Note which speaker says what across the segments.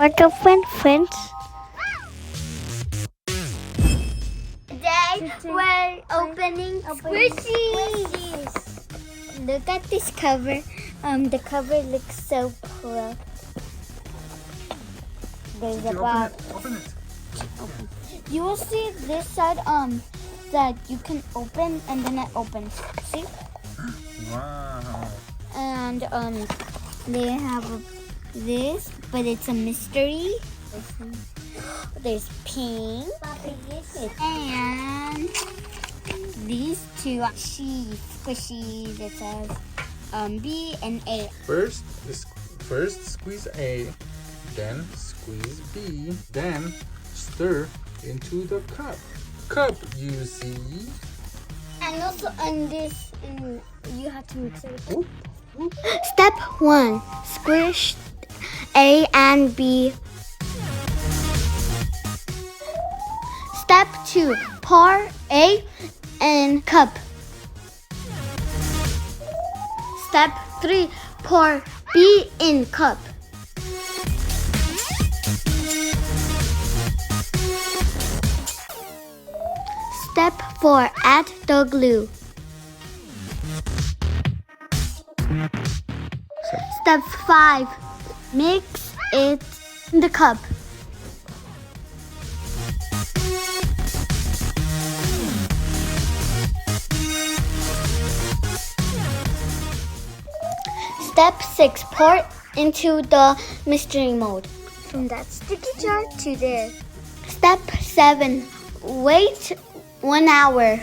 Speaker 1: Welcome, friends.
Speaker 2: Today we're opening squishies.
Speaker 1: Look at this cover. The cover looks so cool. There's a box.
Speaker 3: Open it.
Speaker 1: You will see this side that you can open and then it opens. See?
Speaker 3: Wow.
Speaker 1: And they have this, but it's a mystery. There's pink and these two squishies. It says B and A.
Speaker 3: First squeeze A, then squeeze B, then stir into the cup. Cup, you see.
Speaker 1: And also on this, you have to mix it.
Speaker 3: Whoop, whoop.
Speaker 1: Step 1. Squish A and B. Step 2. Pour A in cup. Step 3. Pour B in cup. Step 4. Add the glue. Step 5. Mix it in the cup. Step 6. Pour into the mystery mold. From that sticky jar to this. Step 7. Wait 1 hour.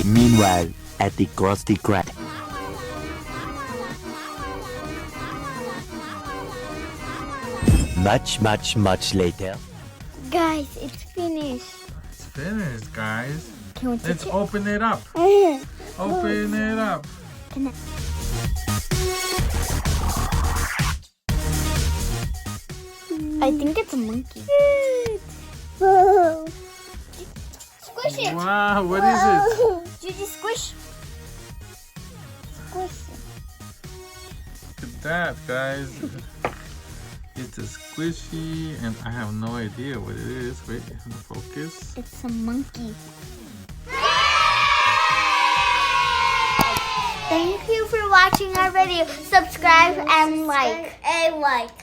Speaker 4: Meanwhile, at the Krusty Krab. Much later.
Speaker 1: Guys, it's finished.
Speaker 3: It's finished, guys.
Speaker 1: Can we
Speaker 3: Let's
Speaker 1: touch it?
Speaker 3: open it up. Open it up.
Speaker 1: I think it's a monkey. Squish it.
Speaker 3: Wow, what is it?
Speaker 1: Gigi, squish. Squish.
Speaker 3: Look at that, guys. It's a squishy, and I have no idea what it is. Wait, focus.
Speaker 1: It's a monkey. Thank you for watching our video. Subscribe and like.
Speaker 2: A like.